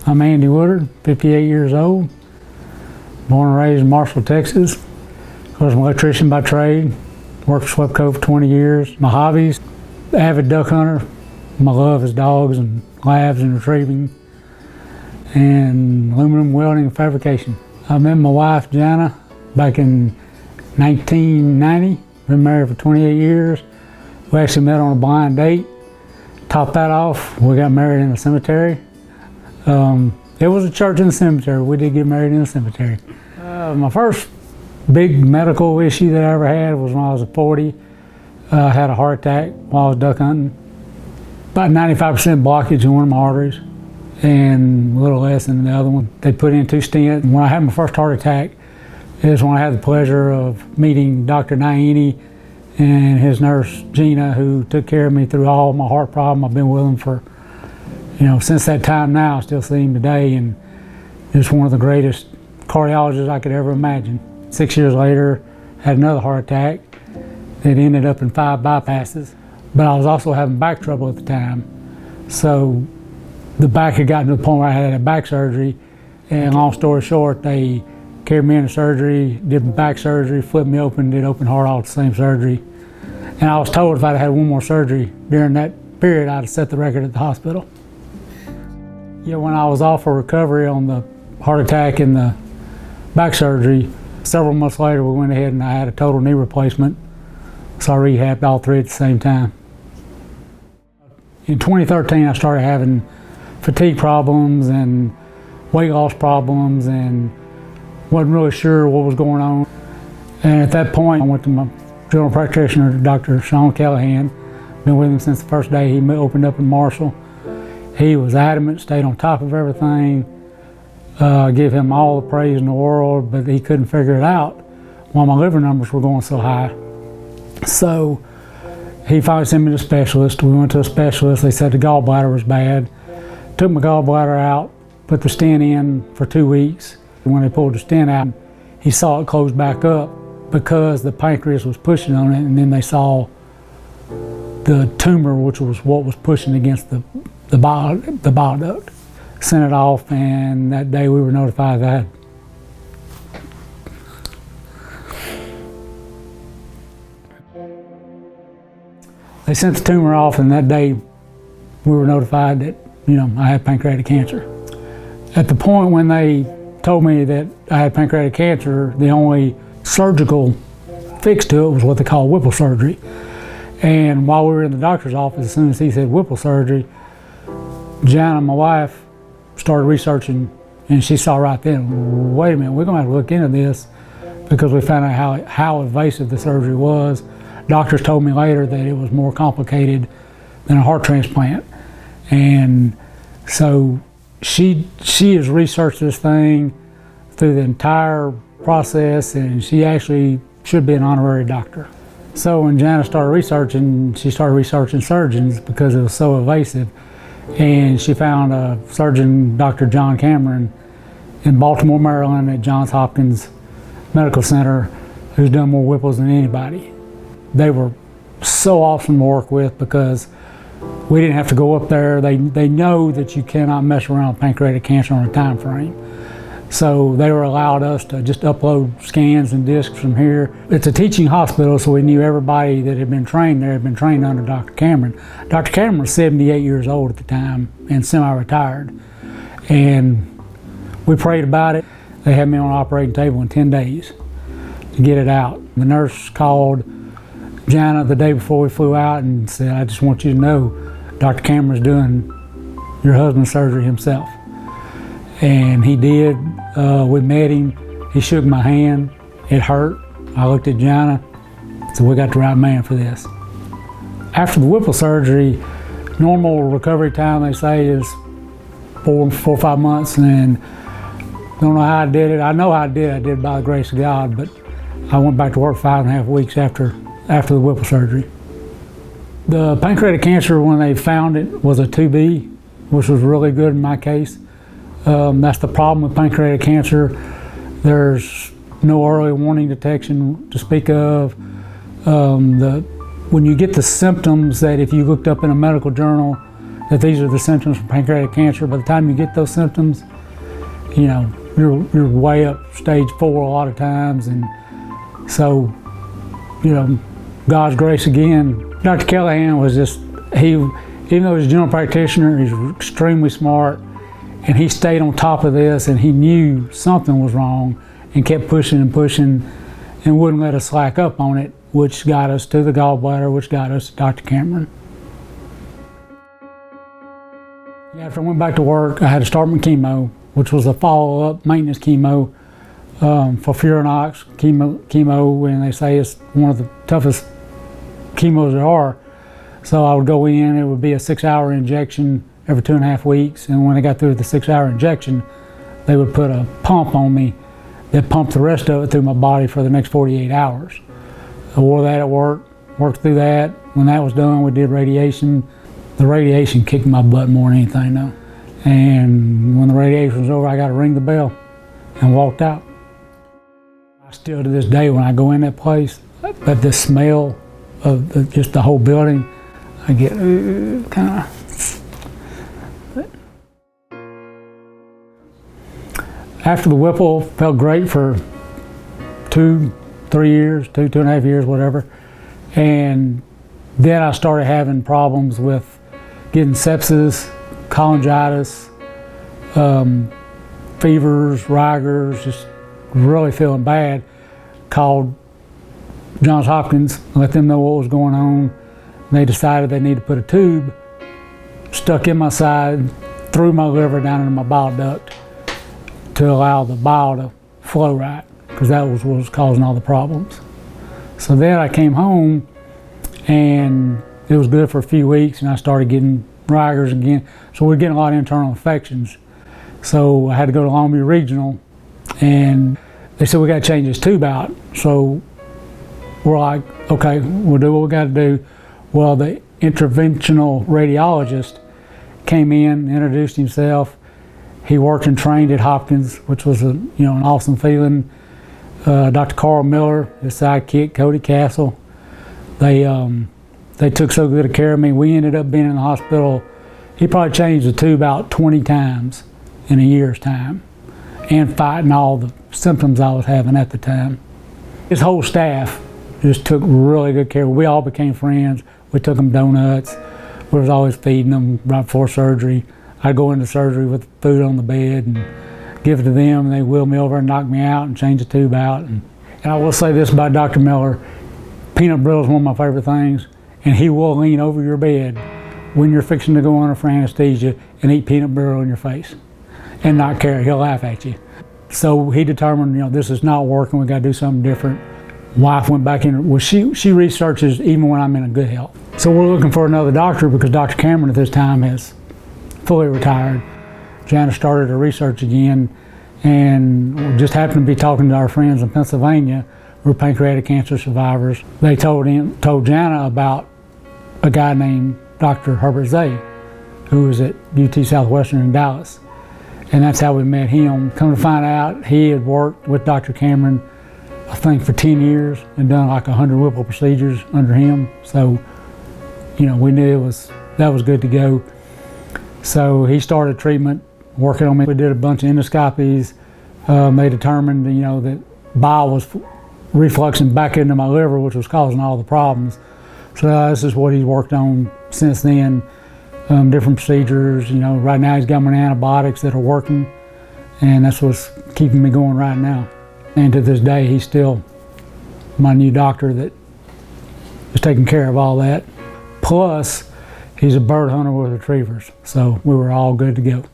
I'm Andy Woodard, 58 years old, born and raised in Marshall, Texas. I was an electrician by trade, worked for Swepco for 20 years. My hobbies, avid duck hunter. My love is dogs and labs and retrieving, and aluminum welding and fabrication. I met my wife, Jana, back in 1990. Been married for 28 years. We actually met on a blind date. Top that off, we got married in a cemetery. It was a church in the cemetery. We did get married in the cemetery. My first big medical issue that I ever had was when I was 40. I had a heart attack while I was duck hunting. About 95% blockage in one of my arteries and a little less than the other one. They put in 2 stents. When I had my first heart attack is when I had the pleasure of meeting Dr. Naini and his nurse Gina, who took care of me through all my heart problem. I've been with them for, since that time now. I still see him today, and just one of the greatest cardiologists I could ever imagine. 6 years later, had another heart attack that ended up in 5 bypasses. But I was also having back trouble at the time. So the back had gotten to the point where I had a back surgery, and long story short, they carried me into surgery, did back surgery, flipped me open, did open heart all at the same surgery. And I was told if I'd had one more surgery during that period, I'd have set the record at the hospital. When I was off for recovery on the heart attack and the back surgery, several months later we went ahead and I had a total knee replacement. So I rehabbed all 3 at the same time. In 2013, I started having fatigue problems and weight loss problems, and wasn't really sure what was going on. And at that point, I went to my general practitioner, Dr. Sean Callahan. Been with him since the first day he opened up in Marshall. He was adamant, stayed on top of everything. Give him all the praise in the world, but he couldn't figure it out why my liver numbers were going so high. So he finally sent me to a specialist. We went to a specialist. They said the gallbladder was bad. Took my gallbladder out, put the stent in for 2 weeks. When they pulled the stent out, he saw it close back up because the pancreas was pushing on it, and then they saw the tumor, which was what was pushing against the bile duct. Sent it off, and that day we were notified that they sent the tumor off, and that day we were notified that, I had pancreatic cancer. At the point when they told me that I had pancreatic cancer, the only surgical fix to it was what they call Whipple surgery. And while we were in the doctor's office, as soon as he said Whipple surgery, Jana, my wife, started researching, and she saw right then, wait a minute, we're gonna have to look into this, because we found out how invasive the surgery was. Doctors told me later that it was more complicated than a heart transplant. And so she has researched this thing through the entire process, and she actually should be an honorary doctor. So when Jana started researching, she started researching surgeons because it was so invasive. And she found a surgeon, Dr. John Cameron, in Baltimore, Maryland at Johns Hopkins Medical Center, who's done more Whipples than anybody. They were so awesome to work with because we didn't have to go up there. They know that you cannot mess around with pancreatic cancer on a time frame. So they were allowed us to just upload scans and discs from here. It's a teaching hospital, so we knew everybody that had been trained there had been trained under Dr. Cameron. Dr. Cameron was 78 years old at the time and semi-retired. And we prayed about it. They had me on an operating table in 10 days to get it out. The nurse called Jana the day before we flew out and said, I just want you to know Dr. Cameron's doing your husband's surgery himself. And he did. We met him. He shook my hand. It hurt. I looked at Jana. So we got the right man for this. After the Whipple surgery, normal recovery time, they say, is 4 or 5 months. And don't know how I did it. I know how I did. I did it by the grace of God. But I went back to work 5.5 weeks after the Whipple surgery. The pancreatic cancer, when they found it, was a 2B, which was really good in my case. That's the problem with pancreatic cancer. There's no early warning detection to speak of. When you get the symptoms that if you looked up in a medical journal that these are the symptoms from pancreatic cancer. By the time you get those symptoms, you know, you're way up stage 4 a lot of times. And so, you know, God's grace again. Dr. Callahan was just, even though he's a general practitioner, he's extremely smart, and he stayed on top of this, and he knew something was wrong and kept pushing and pushing and wouldn't let us slack up on it, which got us to the gallbladder, which got us to Dr. Cameron. After I went back to work, I had to start my chemo, which was a follow-up maintenance chemo for Furanox chemo, and they say it's one of the toughest chemos there are. So I would go in, it would be a 6-hour injection every 2.5 weeks, and when I got through the 6-hour injection, they would put a pump on me that pumped the rest of it through my body for the next 48 hours. I wore that at work, worked through that. When that was done, we did radiation. The radiation kicked my butt more than anything though. And when the radiation was over, I got to ring the bell and walked out. I still to this day, when I go in that place, but the smell of just the whole building, I get kind of. After the Whipple, felt great for 2-3 years, 2.5 years, whatever. And then I started having problems with getting sepsis, cholangitis, fevers, rigors, just really feeling bad. Called Johns Hopkins, let them know what was going on. They decided they needed to put a tube stuck in my side, through my liver down into my bile duct to allow the bile to flow right, because that was what was causing all the problems. So then I came home, and it was good for a few weeks, and I started getting rigors again. So we were getting a lot of internal infections. So I had to go to Longview Regional, and they said, we got to change this tube out. So we're like, okay, we'll do what we got to do. Well, the interventional radiologist came in, introduced himself. He worked and trained at Hopkins, which was an awesome feeling. Dr. Carl Miller, his sidekick, Cody Castle, they took so good care of me. We ended up being in the hospital. He probably changed the tube out 20 times in a year's time, and fighting all the symptoms I was having at the time. His whole staff just took really good care. We all became friends. We took them donuts. We was always feeding them right before surgery. I'd go into surgery with food on the bed and give it to them, and they wheel me over and knock me out and change the tube out. And I will say this about Dr. Miller, peanut brittle is one of my favorite things, and he will lean over your bed when you're fixing to go under for anesthesia and eat peanut brittle in your face and not care. He'll laugh at you. So he determined, this is not working, we got to do something different. Wife went back in, well, she researches even when I'm in a good health. So we're looking for another doctor, because Dr. Cameron at this time has fully retired. Jana started her research again, and we just happened to be talking to our friends in Pennsylvania who are pancreatic cancer survivors. They told Jana about a guy named Dr. Herbert Zay, who was at UT Southwestern in Dallas. And that's how we met him. Come to find out, he had worked with Dr. Cameron, I think, for 10 years and done like 100 Whipple procedures under him. So, we knew that was good to go. So he started treatment, working on me. We did a bunch of endoscopies. They determined, that bile was refluxing back into my liver, which was causing all the problems. So this is what he's worked on since then. Different procedures. Right now he's got me on antibiotics that are working, and that's what's keeping me going right now. And to this day, he's still my new doctor that is taking care of all that. Plus, he's a bird hunter with retrievers, so we were all good to go.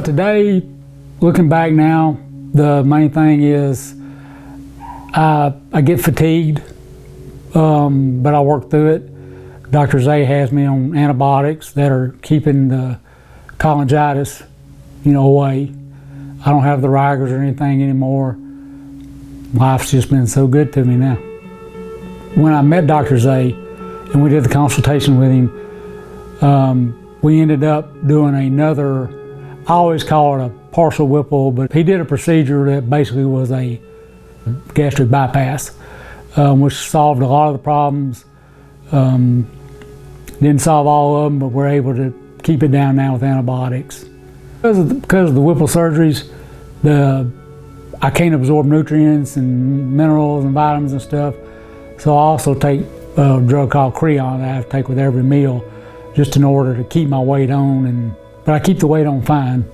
Today, looking back now, the main thing is I get fatigued, but I work through it. Dr. Zay has me on antibiotics that are keeping the cholangitis, away. I don't have the rigors or anything anymore. Life's just been so good to me now. When I met Dr. Zay and we did the consultation with him, we ended up doing another, I always call it a partial Whipple, but he did a procedure that basically was a gastric bypass, which solved a lot of the problems. Didn't solve all of them, but we're able to keep it down now with antibiotics. Because of the Whipple surgeries, I can't absorb nutrients and minerals and vitamins and stuff. So I also take a drug called Creon that I have to take with every meal, just in order to keep my weight on. But I keep the weight on fine.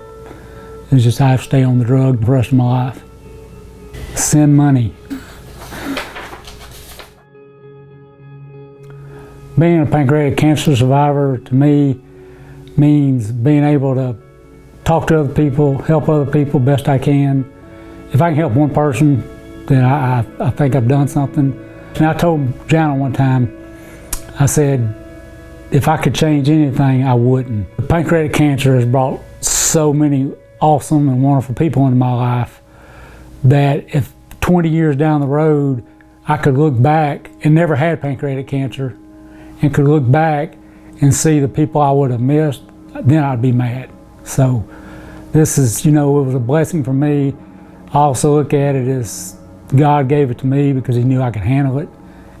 It's just I have to stay on the drug the rest of my life. Send money. Being a pancreatic cancer survivor to me means being able to talk to other people, help other people best I can. If I can help one person, then I think I've done something. And I told Jana one time, I said, if I could change anything, I wouldn't. Pancreatic cancer has brought so many awesome and wonderful people into my life that if 20 years down the road, I could look back and never had pancreatic cancer and could look back and see the people I would have missed, then I'd be mad. So this is, it was a blessing for me. I also look at it as God gave it to me because He knew I could handle it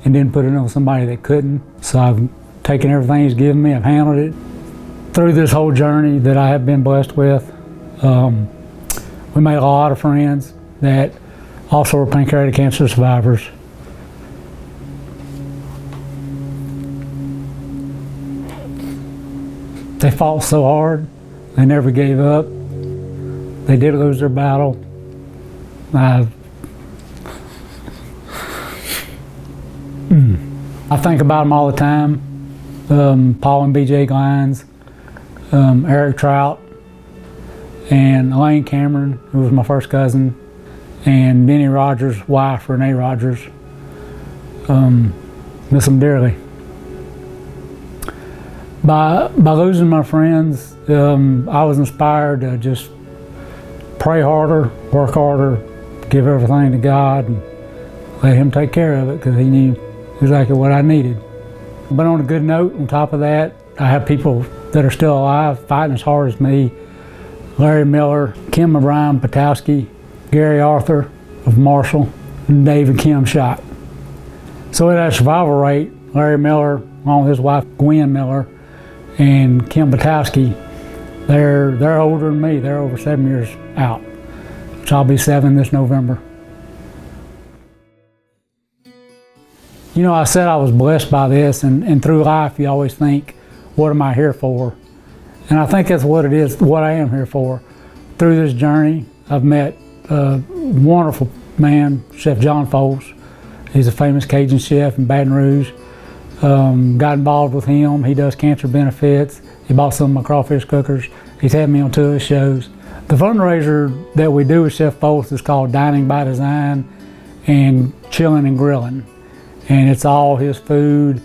and didn't put it on somebody that couldn't. So I've taken everything He's given me, I've handled it. Through this whole journey that I have been blessed with, we made a lot of friends that also are pancreatic cancer survivors. They fought so hard, they never gave up. They did lose their battle. I think about them all the time. Paul and BJ Glines, Eric Trout, and Elaine Cameron, who was my first cousin, and Denny Rogers' wife, Renee Rogers. Miss them dearly. By losing my friends, I was inspired to just pray harder, work harder, give everything to God, and let Him take care of it because He knew exactly what I needed. But on a good note, on top of that, I have people that are still alive, fighting as hard as me. Larry Miller, Kim O'Brien Patowski, Gary Arthur of Marshall, and Dave and Kim Shot. So at that survival rate, Larry Miller, along with his wife Gwen Miller, and Kim Patowski, they're older than me. They're over 7 years out. So I'll be 7 this November. I said I was blessed by this, and through life you always think, what am I here for? And I think that's what it is, what I am here for. Through this journey, I've met a wonderful man, Chef John Foles. He's a famous Cajun chef in Baton Rouge. Got involved with him. He does cancer benefits. He bought some of my crawfish cookers. He's had me on 2 of his shows. The fundraiser that we do with Chef Foles is called Dining by Design and Chilling and Grilling. And it's all his food.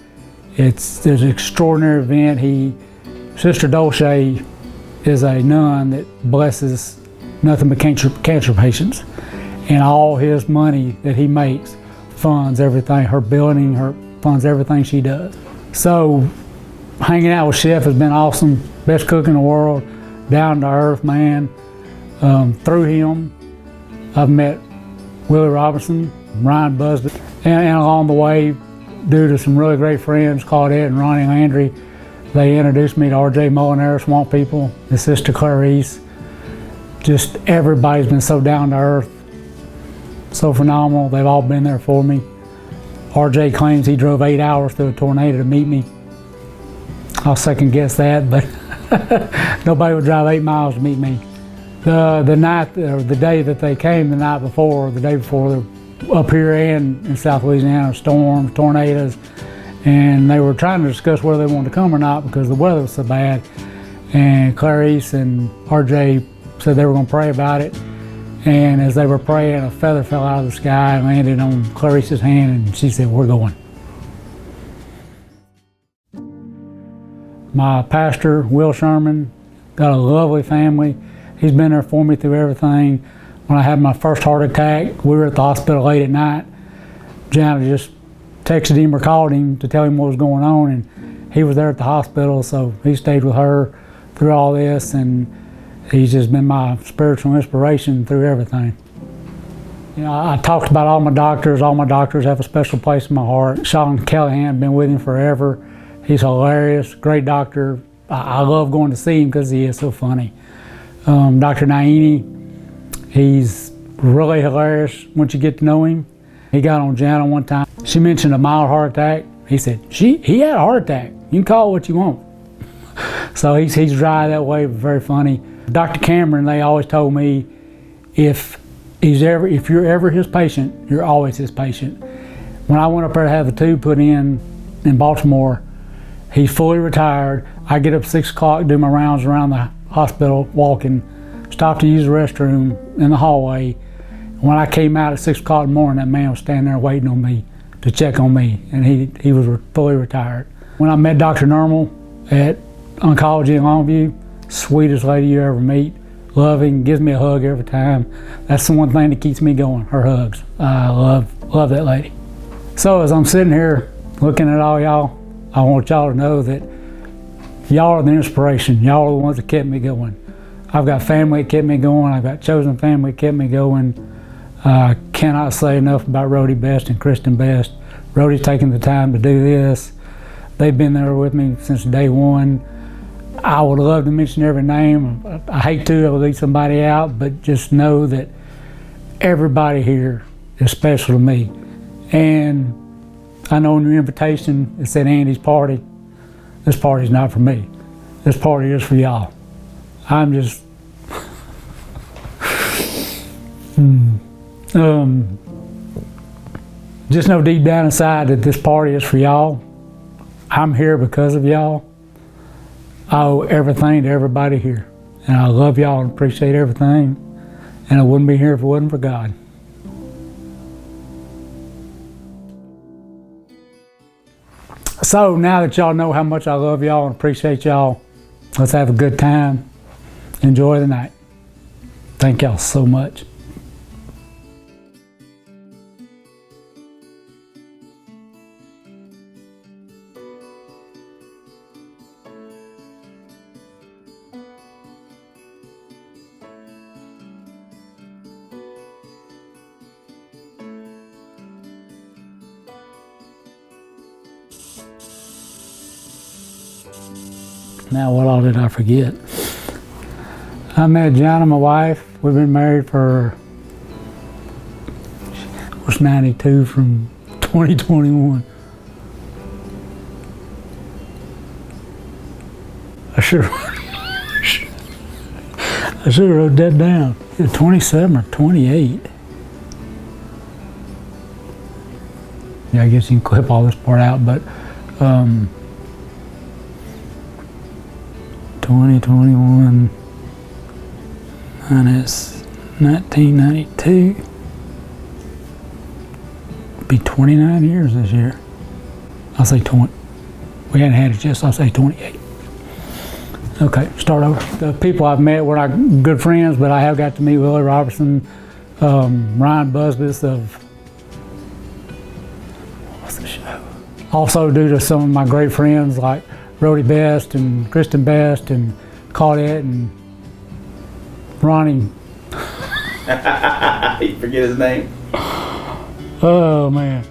There's an extraordinary event. Sister Dolce is a nun that blesses nothing but cancer patients. And all his money that he makes funds everything, her building, funds everything she does. So hanging out with Chef has been awesome. Best cook in the world, down to earth man. Through him, I've met Willie Robinson, Ryan Busby, and along the way, due to some really great friends, Claudette and Ronnie Landry, they introduced me to R.J. Molinaro, Swamp People, his sister Clarice. Just everybody's been so down to earth, so phenomenal. They've all been there for me. R.J. claims he drove 8 hours through a tornado to meet me. I'll second guess that, but nobody would drive 8 miles to meet me. The night, or the day that they came, the night before, or the day before, they're up here and in South Louisiana, storms, tornadoes, and they were trying to discuss whether they wanted to come or not because the weather was so bad. And Clarice and RJ said they were going to pray about it. And as they were praying, a feather fell out of the sky and landed on Clarice's hand, and she said, "We're going." My pastor, Will Sherman, got a lovely family. He's been there for me through everything. When I had my first heart attack, we were at the hospital late at night. Jana just texted him or called him to tell him what was going on, and he was there at the hospital, so he stayed with her through all this, and he's just been my spiritual inspiration through everything. I talked about all my doctors. All my doctors have a special place in my heart. Sean Callahan, been with him forever. He's hilarious, great doctor, I love going to see him because he is so funny. Dr. Naini, he's really hilarious once you get to know him. He got on Jana one time. She mentioned a mild heart attack. He said, he had a heart attack. You can call it what you want. So he's dry that way, but very funny. Dr. Cameron, they always told me, if you're ever his patient, you're always his patient. When I went up there to have the tube put in Baltimore, he's fully retired. I get up 6 o'clock, do my rounds around the hospital, walking, stop to use the restroom in the hallway. When I came out at 6 o'clock in the morning, that man was standing there waiting on me to check on me, and he was fully retired. When I met Dr. Normal at Oncology in Longview, sweetest lady you ever meet, loving, gives me a hug every time. That's the one thing that keeps me going, her hugs. I love that lady. So as I'm sitting here looking at all y'all, I want y'all to know that y'all are the inspiration. Y'all are the ones that kept me going. I've got family that kept me going. I've got chosen family that kept me going. I cannot say enough about Rhodey Best and Kristen Best. Rhodey's taking the time to do this. They've been there with me since day one. I would love to mention every name. I hate to leave somebody out, but just know that everybody here is special to me. And I know in your invitation it said Andy's party. This party's not for me. This party is for y'all. I'm just just know deep down inside that this party is for y'all. I'm here because of y'all. I owe everything to everybody here. And I love y'all and appreciate everything. And I wouldn't be here if it wasn't for God. So now that y'all know how much I love y'all and appreciate y'all, let's have a good time. Enjoy the night. Thank y'all so much. Now, what all did I forget? I met Jana, my wife. We've been married for, was 92 from 2021. I should have wrote that down. Either 27 or 28. Yeah, I guess you can clip all this part out, but 2021 minus 1992 be 29 years this year. I'll say 20. We hadn't had it yet, so I'll say 28. Okay, start over. The people I've met were not good friends, but I have got to meet Willie Robertson, Ryan Busbis of, what's the show? Also due to some of my great friends like Rhodey Best and Kristen Best and Claudette and Ronnie. You forget his name? Oh man.